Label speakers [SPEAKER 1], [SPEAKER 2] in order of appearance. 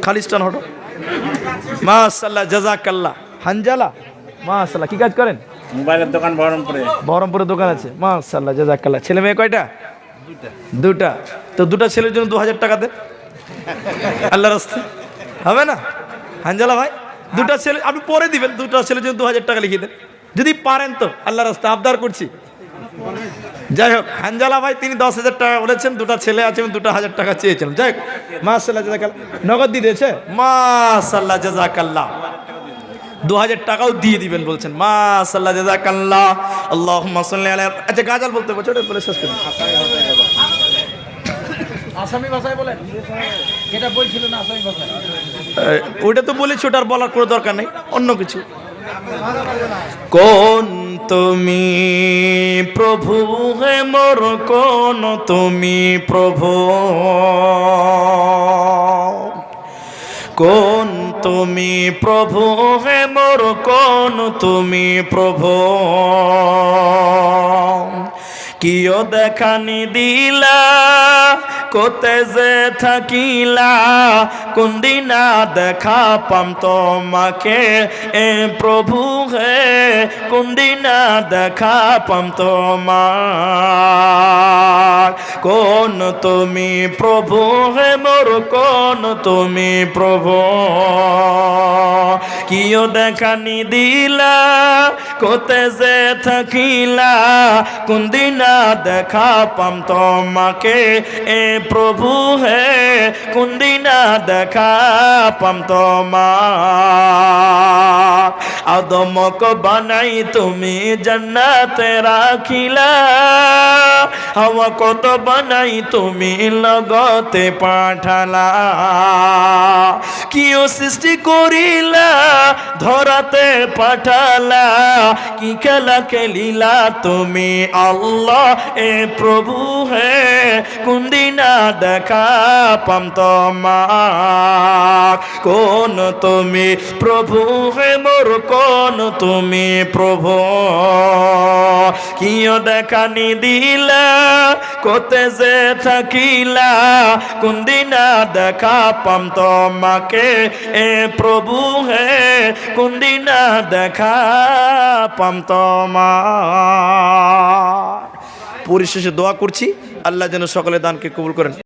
[SPEAKER 1] খালিস্তান হটো। মাশাআল্লাহ, জাযাকাল্লাহ। হানজালা, মাশাআল্লাহ। কি কাজ করেন?
[SPEAKER 2] মোবাইলের দোকান বহরমপুরে।
[SPEAKER 1] বহরমপুরে দোকান আছে, মাশাআল্লাহ, জাযাকাল্লাহ। ছেলে মেয়ে কয়টা? দুটা। তো দুটা ছেলের জন্য 2000 টাকা দেন আল্লাহর রাস্তায়, হবে না? হানজালা ভাই, দুটা ছেলে আপনি পরে দিবেন, দুটা ছেলের জন্য 2000 টাকা লিখে দেন যদি পারেন তো, আল্লাহর রাস্তায় আবদার করছি। যাই হোক, হানজালা ভাই তিনি 10,000 টাকা বলেছেন, দুটা ছেলে আছে এবং 2,000 টাকা চেয়েছিলেন। যাই হোক, মাশাআল্লাহ, জাযাকাল্লাহ। নগদ দিয়ে দিয়েছে, মাশাআল্লাহ, জাযাকাল্লাহ। 2000 টাকাও দিয়ে দিবেন বলছেন, মাশাআল্লাহ, জাযাকাল্লাহ। আল্লাহুম্মা সাল্লি আলা। আচ্ছা, গাজাল বলতে বলছো, ওটা বলে শেষ করুন।
[SPEAKER 3] আসামি ভাষায় বলেন, যেটা বলছিল না আসামি ভাষায়।
[SPEAKER 1] ওটা তো বলেছি, ওটার বলার কোনো দরকার নেই, অন্য কিছু। কোন তুমি প্রভু হে মোর, কোন তুমি প্রভু, কোন তুমি প্রভু হে মোর, কোন তুমি প্রভু, কিও দেখানি দিলা কোতে যে থাকিলা, কোন দিনা দেখা পাম তোমাকে এ প্রভু হে, কোন দিনা দেখা পাম তোমার, কোন তুমি প্রভু হে মোর, কোন তুমি প্রভু, কিও দেখানি দিলা কোতে যে থাকিলা, কোন দিনা দেখা পাম তোমাকে এ প্রভু হে, কোন দিনা দেখা পাম তোমার, আদমক বানাই তুমি জান্নাতে রাখিলা, হাওয়া কত বানাই তুমি লগতে পাঠালা, কিও সৃষ্টি করিলা ধরাতে পাঠালা, কি খেলা খেলিলা তুমি আল্লাহ এ প্রভু হে, কোন দিনা দেখা পাম তোমার, কোন তুমি প্রভু হে মোর, কোন তুমি প্রভু, কিও দেখানি দিলা কোতে যে থাকিলা, কোন দিনা দেখা পাম তোমাকে এ প্রভু হে, কোন দিনা দেখা পাম তোমার। পরিশেষে দোয়া করছি, আল্লাহ যেন সকলে দানকে কবুল করেন।